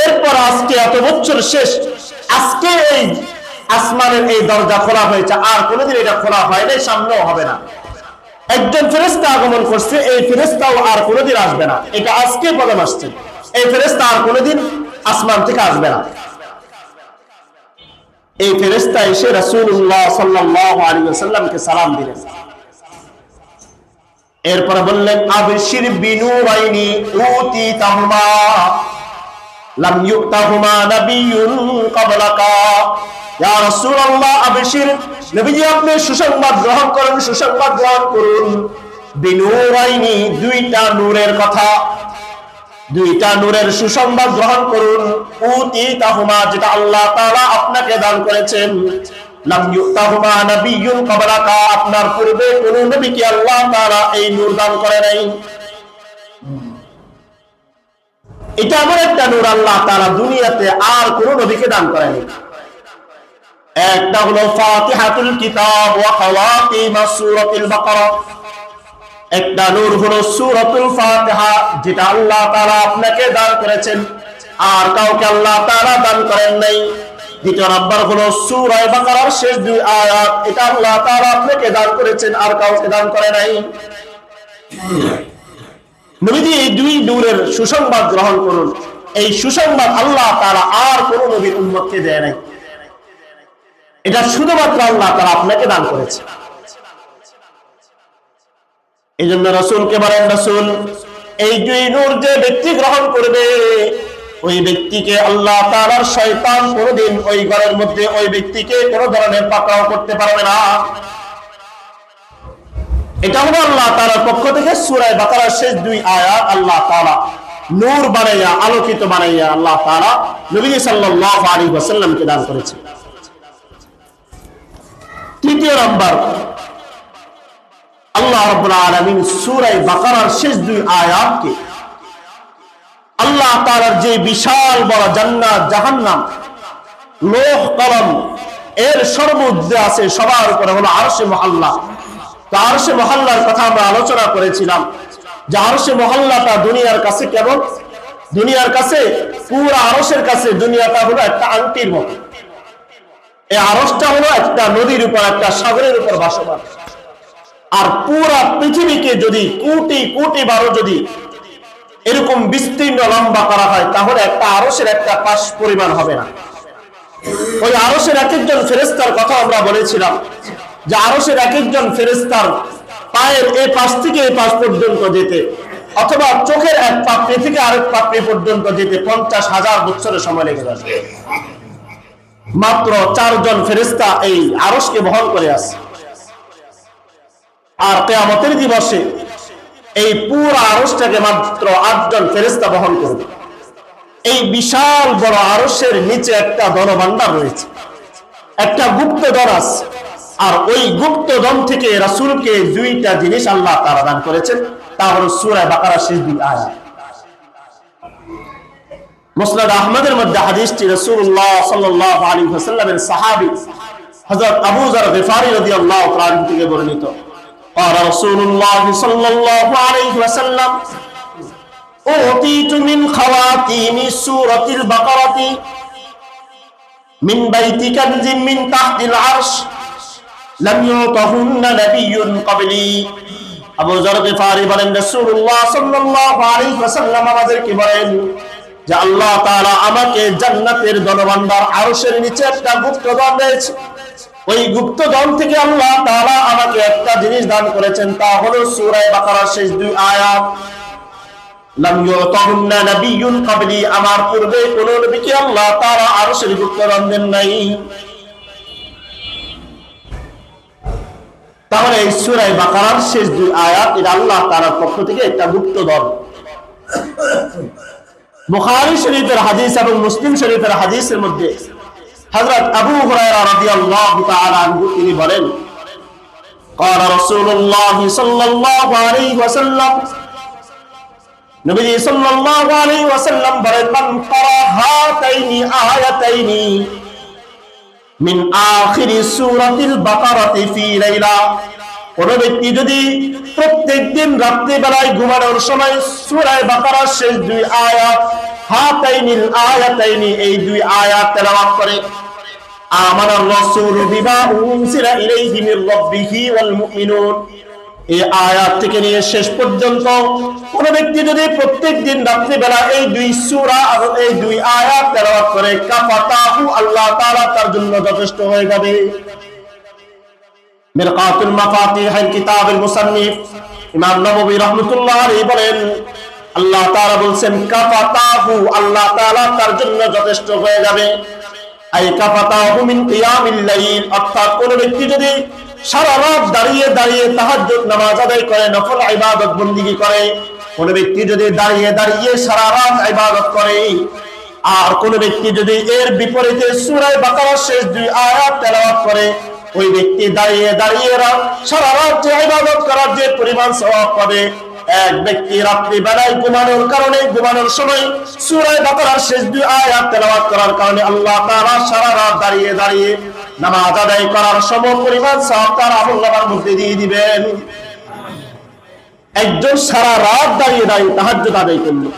এরপর আজকে এত বছর শেষ, আজকে এই আসমানের এই দরজা খোলা হয়েছে, আর কোনদিন এটা খোলা হয় নাই, সামনেও হবে না। একজন ফেরেশতা আগমন করছে, এই ফেরেশতাও আর কোনদিন আসবে না, এটা আজকে প্রথম আসছে। এই ফেরেশতা আর কোনদিন আসমান থেকে আসবে না। এই ফেরেশতা এসে রাসূলুল্লাহ সাল্লাল্লাহু আলাইহি ওয়াসাল্লামকে সালাম দিলেন। এরপর বললেন, আবশির বিনুরাইনি উতিতাহুমা লাম ইউতাহুমা নাবিয়্যুন ক্বাবলাকা, ইয়া রাসূলুল্লাহ আবশির, নবীজি আপনি সুসংবাদ গ্রহণ করুন, সুসংবাদ গ্রহণ করুন। বিনুরাইনি, দুইটা নূরের কথা, দুইটা নূরের সুসংবাদ গ্রহণ করুন। উতিতাহুমা, যেটা আল্লাহ তাআলা আপনাকে দান করেছেন। লাম ইউতাহুমা নাবিয়্যুন ক্বাবলাকা, আপনার পূর্বে কোন নবীকে আল্লাহ তাআলা এই নূর দান করে নাই। এটা এমন একটা নূর আল্লাহ তাআলা দুনিয়াতে আর কোন নবীকে দান করেনি। একটা হলো ফাতিহাতুল কিতাব ওয়া খাওয়াতিমাস সূরাতুল বাকারা, একটা নূর হলো সূরাতুল ফাতিহা, যেটা আল্লাহ তাআলা আপনাকে দান করেছেন, আর কাউকে আল্লাহ তাআলা দান করেন নাই। দ্বিতীয় নাম্বার হলো সূরা বাকারার শেষ দুই আয়াত, এটা আল্লাহ তাআলা আপনাকে দান করেছেন, আর কাউকে দান করে নাই। নবীজি এই দুই নূরের সুসংবাদ গ্রহণ করুন, এই সুসংবাদ আল্লাহ তাআলা আর কোন নবীর উম্মতকে দেয় নাই, এটা শুধুমাত্র আল্লাহ তাআলা আপনাকে দান করেছে। এই জন্য রাসূলকে বলেন, রাসূল, এই দুই নূর যে ব্যক্তি গ্রহণ করবে, ওই ব্যক্তিকে আল্লাহ তাআলার শয়তান কোনদিন ওই ঘরের মধ্যে ওই ব্যক্তিকে কোন ধরনের পাকড়াও করতে পারবে না। এটা হলো আল্লাহ তাআলার পক্ষ থেকে সূরা বাকারার শেষ দুই আয়াত আল্লাহ তাআলা নূর বানাইয়া, আলোকিত বানাইয়া আল্লাহ তাআলা নবী সাল্লাল্লাহু আলাইহি ওয়াসাল্লামকে দান করেছে। তৃতীয় নাম্বার, আল্লাহ রাব্বুল আলামিন সূরা বাকারার শেষ দুই আয়াতকে আল্লাহ তাআলার যে বিশাল বড় জান্নাত, জাহান্নাম, লৌহ কলম এর সর্বোচ্চে আছে, সবার উপরে হলো আরশে মুআল্লা। তো আরশে মুআল্লার কথা আমরা আলোচনা করেছিলাম যে আরশে মুআল্লাটা দুনিয়ার কাছে কেমন, দুনিয়ার কাছে, পুরো আরশের কাছে দুনিয়াটা হলো একটা আংটির মতো। এই আরশটা হলো একটা নদীর উপর, একটা সাগরের উপর ভাসমান। আর পুরো পৃথিবীকে যদি কোটি কোটি বারো যদি এরকম বিস্তীর্ণ লম্বা করা হয়, তাহলে একটা আরশের একটা পাশ পরিমাণ হবে না। ওই আরশের এক একজন ফেরেশতার কথা আমরা বলেছিলাম যে আরশের এক একজন ফেরেশতার পায়ের এই পাশ থেকে এই পাশ পর্যন্ত যেতে, অথবা চোখের এক পাপড়ি থেকে আরেক পাপড়ি পর্যন্ত যেতে 50,000 বছরের সময় লেগে যাবে। মাত্র 4 জন ফেরেশতা এই আরশকে বহন করে আসে। আর কিয়ামতের দিবসে এই পুরো আরশটাকে মাত্র 8 জন ফেরেশতা বহন করবে। এই বিশাল বড় আরশের নিচে একটা ধনভাণ্ডার রয়েছে, একটা গুপ্তধন আছে। আর ওই গুপ্তধন থেকে রাসূলকে দুইটা জিনিস আল্লাহ তাআলা দান করেছেন, তা হলো সূরা বাকারার শেষ 2 আয়াত। মুসনাদ আহমদের মধ্যে হাদিসটি রাসূলুল্লাহ সাল্লাল্লাহু আলাইহি ওয়াসাল্লামের সাহাবী হযরত আবু যর গিফারী রাদিয়াল্লাহু তাআলা থেকে বর্ণিত, قال رسول الله صلى الله عليه وسلم أوتيت من خواتيم سورة البقرة من بيت كنز من تحت العرش لم يعطهن نبي قبلي। আবু যর গিফারী বলেন রাসূলুল্লাহ সাল্লাল্লাহু আলাইহি ওয়াসাল্লাম আমাদেরকে বলেন যে আল্লাহ তাআলা আমাকে জান্নাতের ধনভাণ্ডার আরশের নিচে একটা গুপ্তধন দিয়েছে। ওই গুপ্তধন থেকে আল্লাহ তাআলা আমাকে একটা জিনিস দান করেছেন, তা হলো সূরা বাকারার শেষ 2 আয়াত। লাম ইউতাহুন্না নাবিয়্যুন ক্বাবলি, আমার পূর্বে কোন নবীকে আল্লাহ তাআলা আরশের গুপ্তধন দেন নাই। তাহলে এই সূরা বাকারার শেষ 2 আয়াত এটা আল্লাহ তাআলার পক্ষ থেকে একটা গুপ্তধন। বুখারী শরীফের হাদিস এবং মুসলিম শরীফের হাদিসের মধ্যে হযরত আবু হুরায়রা রাদিয়াল্লাহু তাআলা আনহু তিনি বলেন, قال رسول الله صلى الله عليه وسلم, নবী সাল্লাল্লাহু আলাইহি ওয়াসাল্লাম বলেন, মান ক্বারা হাতাইনি আয়াতাইনি মিন আখিরি সূরাতিল বাকারাতি ফি লাইলা, কোন ব্যক্তি যদি প্রত্যেকদিন রাত্রি বেলায় ঘুমানোর সময় সূরা বাকারার শেষ 2 আয়াত হাতাইনিল আয়াতাইনি এই 2 আয়াত তেলাওয়াত করে, আমানার রাসূল বিমা উনজিলা ইলাইহি মির রাব্বিহি ওয়াল মুমিনুন, এই আয়াত থেকে নিয়ে শেষ পর্যন্ত কোন ব্যক্তি যদি প্রত্যেকদিন রাত্রি বেলা এই 2 সূরা আর এই 2 আয়াত তেলাওয়াত করে, কাফাতাহু, আল্লাহ তাআলা তার জন্য যথেষ্ট হয়ে যাবে। মিরকাতুল মাফাতিহিল কিতাবুল মুসান্নিফ ইমাম নববী রাহমাতুল্লাহ আলাইহি বলেন, আল্লাহ তাআলা বলেন কাফাতাহু, আল্লাহ তাআলা তার জন্য যথেষ্ট হয়ে যাবে। আই কাফাতাহু মিন কিয়ামিল লাইল, অর্থাৎ কোন ব্যক্তি যদি সারা রাত দাঁড়িয়ে দাঁড়িয়ে তাহাজ্জুদ নামাজ আদায় করে, নফল ইবাদত বندگی করে, কোন ব্যক্তি যদি দাঁড়িয়ে দাঁড়িয়ে সারা রাত ইবাদত করে, আর কোন ব্যক্তি যদি এর বিপরীতে সূরা বাকারার শেষ 2 আয়াত তেলাওয়াত করে, ওই ব্যক্তি দাঁড়িয়ে দাঁড়িয়ে সারা রাত যে ইবাদত করার যে পরিমাণ সওয়াব পাবে, এক ব্যক্তি রাত্রি বেলায় ঘুমানোর কারণে, ঘুমানোর সময় সূরা বাকারার শেষ 2 আয়াত তেলাওয়াত করার কারণে আল্লাহ তাআলা সারা রাত দাঁড়িয়ে দাঁড়িয়ে নামাজ আদায় করার সম পরিমাণ সওয়াব তার আমলনামার মধ্যে দিয়ে দিবেন। একজন সারা রাত দাঁড়িয়ে দাঁড়িয়ে তাহাজ্জুদ আদায় করলো,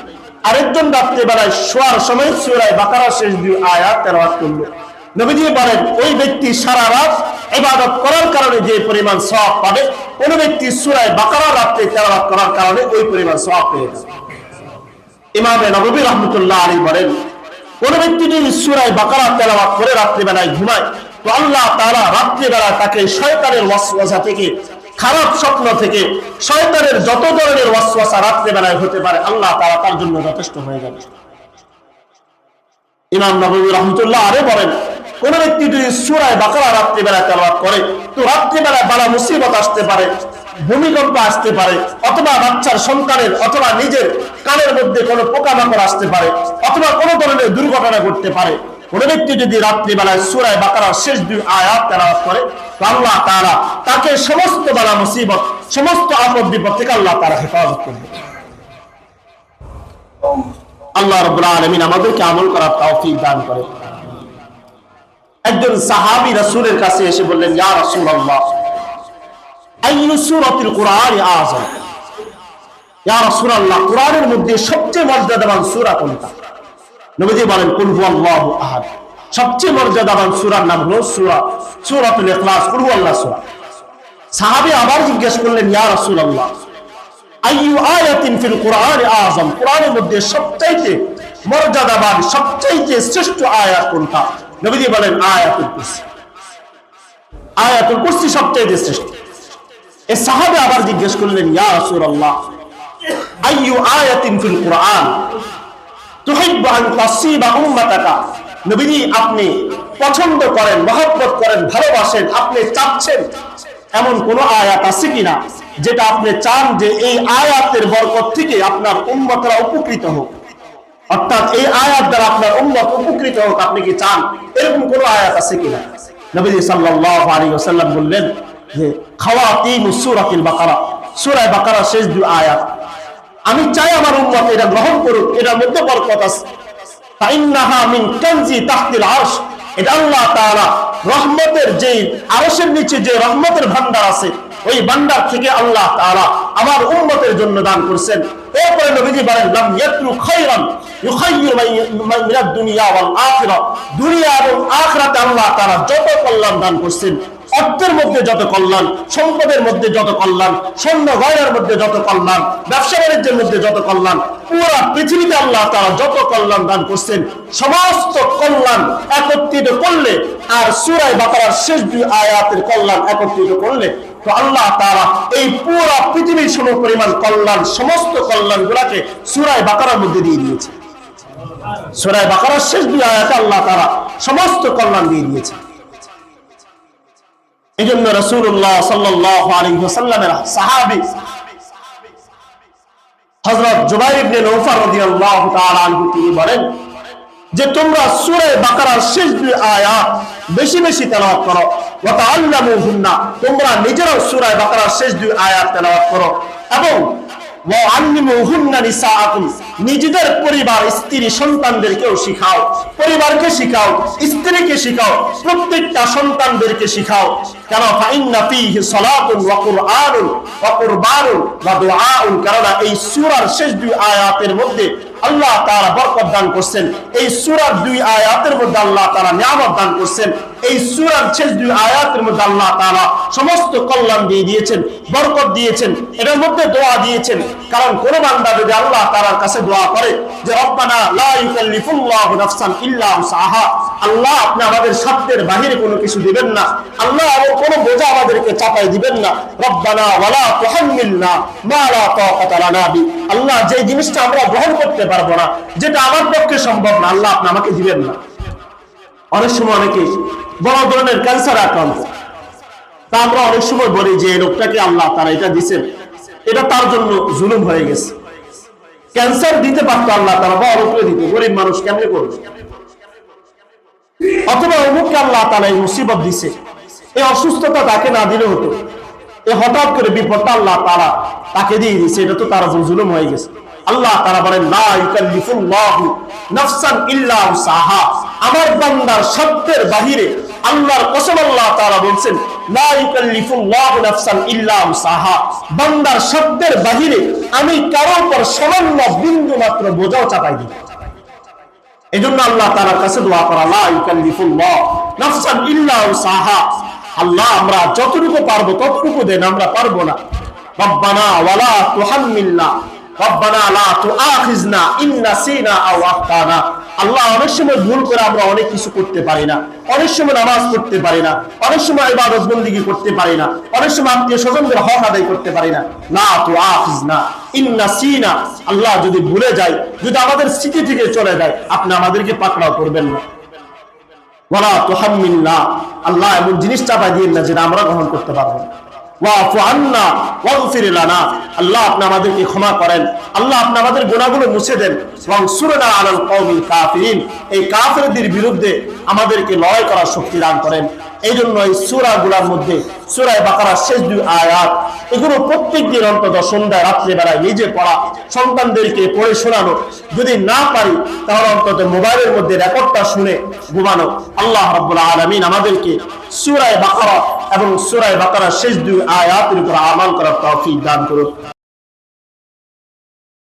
আরেকজন রাত্রি বেলায় শোয়ার সময় সূরা বাকারার শেষ 2 আয়াত তেলাওয়াত করলো। নবীজি বলেন ওই ব্যক্তি সারা রাত ইবাদত করার কারণে যে পরিমাণ সওয়াব পাবে, কোন ব্যক্তি সূরা বাকারা রাতে তেলাওয়াত করার কারণে ওই পরিমাণ সওয়াব পেয়ে যাবে। ইমাম নববী রাহমাতুল্লাহ আলাইহি বলেন, কোন ব্যক্তি যদি সূরা বাকারা তেলাওয়াত করে রাত্রি বেলায় ঘুমায়, তো আল্লাহ তাআলা রাত্রি বেলায় তাকে শয়তানের ওয়াসওয়াসা থেকে, খারাপ স্বপ্ন থেকে, শয়তানের যত ধরনের ওয়াসওয়াসা রাত্রি বেলায় হতে পারে, আল্লাহ তাআলা তার জন্য যথেষ্ট হয়ে যাবে। ইমাম নববী রাহমাতুল্লাহ আলাইহি বলেন, কোন ব্যক্তি যদি সূরা বাকারা রাত্রি বেলায় তেলাওয়াত করে, তো রাত্রি বেলায় বালা মুসিবত আসতে পারে, ভূমিকম্প আসতে পারে, অথবা বাচ্চার সন্তানের অথবা নিজের কানের মধ্যে কোনো পোকামাকড় আসতে পারে, অথবা কোনো ধরনের দুর্ঘটনা ঘটতে পারে। কোন ব্যক্তি যদি রাত্রি বেলায় সূরা বাকারার শেষ 2 আয়াত তেলাওয়াত করে, তো আল্লাহ তাআলা তাকে সমস্ত বালা মুসিবত, সমস্ত আপদ বিপদ থেকে আল্লাহ তাআলা হেফাজত করবে। আল্লাহ রাব্বুল আলামিন আমাদেরকে আমল করার তৌফিক দান করে। একজন সাহাবী রাসূলের কাছে এসে বললেন, ইয়া রাসূলুল্লাহ, আইয়ু সূরাতিল কুরআনি আযম, ইয়া রাসূলুল্লাহ, কুরআনের মধ্যে সবচেয়ে মর্যাদাবান সূরা কোনটা? নবীজি বলেন, কুল হুয়াল্লাহু আহাদ, সবচেয়ে মর্যাদাবান সূরার নাম হলো সূরাতুল ইখলাস, কুল হুয়াল্লাহু সূরা। সাহাবী আবার জিজ্ঞেস করলেন, ইয়া রাসূলুল্লাহ, আইয়ু আয়াতিন ফিল কুরআনি আযম, কুরআনের মধ্যে সবচেয়ে মর্যাদাবান, সবচেয়ে শ্রেষ্ঠ আয়াত কোনটা? নবীজি বলেন, আয়াতুল কুরসি। আয়াতুল কুরসি সবচেয়ে শ্রেষ্ঠ। এই সাহাবী আবার জিজ্ঞেস করলেন, ইয়া রাসূলুল্লাহ, আইয়ু আয়াতিন ফিল কুরআন তুহিব্বু আন তাসিবা উম্মাতাকা, নবীজি আপনি পছন্দ করেন, মহব্বত করেন, ভালোবাসেন, আপনি চাচ্ছেন এমন কোন আয়াত আছে কিনা যেটা আপনি চান যে এই আয়াতের বরকত থেকে আপনার উম্মতরা উপকৃত হোক, অর্থাৎ এই আয়াত দ্বারা আপনার উম্মত উপকৃত হোক, আপনি কি চান? এরকম কোন আয়াত আছে কিনা? নবীজি সাল্লাল্লাহু আলাইহি ওয়াসাল্লাম বললেন যে খাওয়াতিমুস সূরাতুল বাকারা, সূরা বাকারার শেষ দুই আয়াত, আমি চাই আমার উম্মত এটা গ্রহণ করুক, এটার মধ্যে বরকত আছে। ফাইন্নাহা মিন কানজি তাহতিল আরশ, এটা আল্লাহ তাআলা রহমতের যে আরশের নিচে যে রহমতের ভান্ডার আছে, ওই ভান্ডার থেকে আল্লাহ তাআলা আমার উম্মতের জন্য দান করেছেন। এরপরে নবীজি বলেন লাম ইয়াতলু খায়রান ইউখায়্যির মিনাদ দুনিয়া ওয়াল আখিরা, দুনিয়া এবং আখিরাতে আল্লাহ তাআলা যত কল্যাণ দান করেছেন, অর্থের মধ্যে যত কল্যাণ, সম্পদের মধ্যে যত কল্যাণ, স্বর্ণ গয়নার মধ্যে যত কল্যাণ, ব্যবসা বাণিজ্যের মধ্যে যত কল্যাণ, পুরো পৃথিবীতে আল্লাহ তাআলা যত কল্যাণ দান করছেন, সমস্ত কল্যাণ একত্রিত করলে আর সূরা বাকারার শেষ দুই আয়াতের কল্যাণ একত্রিত করলে তো আল্লাহ তাআলা এই পুরো পৃথিবীর সমপরিমাণ কল্যাণ, সমস্ত কল্যাণগুলোকে সূরা বাকারার মধ্যে দিয়ে দিয়েছে। সূরা বাকারার শেষ দুই আয়াতে আল্লাহ তাআলা সমস্ত কল্যাণ দিয়ে দিয়েছে। এজন্য রাসূলুল্লাহ সাল্লাল্লাহু আলাইহি ওয়াসাল্লামের সাহাবী হযরত জুবাইর ইবনে নওফাল রাদিয়াল্লাহু তাআলা আনহু তিনি বলেন যে তোমরা সূরা বাকারার শেষ দুই আয়াত বেশি বেশি তেলাওয়াত করো, ওয়া তাআল্লামুহুন্না, তোমরা নিজেরাও সূরা বাকারার শেষ দুই আয়াত তেলাওয়াত করো, এবং ওয়া আল্লিমুহুন্না নিসাআকুম, নিজেদের পরিবার স্ত্রী সন্তানদেরকেও শিখাও, পরিবারকে শিখাও, স্ত্রীকে শিখাও, প্রত্যেকটা সন্তানদেরকে শিখাও। কেন? ফাইন্না ফীহি সালাতুন ওয়া কুরআনুন ওয়া কুরবানুন ওয়া দুআউন, কারণ এই সূরার শেষ দুই আয়াতের মধ্যে আল্লাহ তাআলা বরকত দান করছেন, এই সূরার দুই আয়াতের মধ্যে আল্লাহ তাআলা নিয়ামত দান করছেন, এই সূরার শেষ দুই আয়াতের মধ্যে আল্লাহ তাআলা সমস্ত কল্যাণ দিয়ে দিয়েছেন, বরকত দিয়েছেন, এর মধ্যে দোয়া দিয়েছেন। কারণ কোন বান্দা যদি আল্লাহ তাআলার কাছে দোয়া করে যে রব্বানা লা ইউকাল্লিফুল্লাহু নাফসান ইল্লা উসআহা, আল্লাহ আপনি আমাদের সাধ্যের বাহিরে কোনো কিছু দিবেন না, আল্লাহ এবং কোনো বোঝা আমাদেরকে চাপাই দিবেন না, রব্বানা ওয়ালা তুহাম্মিলনা মা লা তাকাতা লানা বি, আল্লাহ যে জিনিসটা আমরা গ্রহণ করতে পারবো না, যেটা আমার পক্ষে সম্ভব না, আল্লাহ আপনি আমাকে দিবেন না। অনেক সময় অনেকে বড় ধরনের ক্যান্সার আক্রান্ত, তা আমরা অনেক সময় বলি যে এই লোকটাকে আল্লাহ তাআলা এটা দিয়েছেন, এটা তার জন্য জুলুম হয়ে গেছে। ক্যান্সার দিতে পারতো আল্লাহ তাআলা, বড় লোককে দিত, গরিব মানুষ কেমনে করবে? অথবা অমুককে আল্লাহ তাআলা এই মুসিবত দিছে, এই অসুস্থতা তাকে না দিলে হতো, এই হঠাৎ করে বিপদটা আল্লাহ তাআলা তাকে দিয়ে দিয়েছে, এটা তো তার জন্য জুলুম হয়ে গেছে। আল্লাহ তাআলা বলেন লা ইউকাল্লিফুল্লাহু নাফসান ইল্লা উসআহা, আমার বান্দার সাধ্যের বাহিরে, আল্লাহর কসম আল্লাহ তাআলা বলেন লা ইউকাল্লিফুল্লাহু নাফসান ইল্লা উসআহা, বান্দার সাধ্যের বাহিরে আমি কারো উপর সামান্য বিন্দু মাত্র বোঝাও চাপাই দিই। এজন্য আল্লাহ তাআলার কাছে দোয়া করা, লা ইউকাল্লিফুল্লাহু নাফসান ইল্লা উসআহা, আল্লাহ আমরা যতটুকু পারবো ততটুকু দেন, আমরা পারবো না। রব্বানা ওয়ালা তুহাম্মিলনা রব্বানা লা তুআখিযনা ইন নাসিনা আও আখতানা, আল্লাহ অনেক সময় ভুল করে আমরা অনেক কিছু করতে পারি না, অনেক সময় নামাজ পড়তে পারি না, অনেক সময় ইবাদত বন্দেগী করতে পারি না, অনেক সময় আত্মীয় স্বজনদের হক আদায় করতে পারি না। লা তুআখিযনা ইন নাসিনা, আল্লাহ যদি ভুলে যাই, যদি আমাদের স্মৃতি থেকে চলে যায়, আপনি আমাদেরকে পাকড়াও করবেন না। ওয়ালা তুহাম্মিলনা, আল্লাহ এমন জিনিস চাপাই দিয়েন না যেটা আমরা গ্রহণ করতে পারবো না। ওয়াফু আন্না ওয়াগফির লানা, আল্লাহ আপনি আমাদেরকে ক্ষমা করেন, আল্লাহ আপনি আমাদের গুনাহগুলো মুছে দেন। ওয়ানসুরনা আলাল কওমিল কাফিরিন, এই কাফেরদের বিরুদ্ধে আমাদেরকে লড়াই করার শক্তি দান করেন। এই জন্য এই সূরাগুলোর মধ্যে সূরা বাকারার শেষ দুই আয়াত, এগুলো প্রত্যেকদিন অন্তত সন্ধ্যায় রাত্রে বেলায় নিজে পড়া, সন্তানদেরকে পড়ে শোনানো, যদি না পারি তাহলে অন্তত মোবাইলের মধ্যে রেকর্ডটা শুনে ঘুমানো। আল্লাহ রাব্বুল আলামিন আমাদেরকে সূরা বাকারা এবং সূরা বাকারার শেষ দুই আয়াতের উপর আমল করার তৌফিক দান করুন।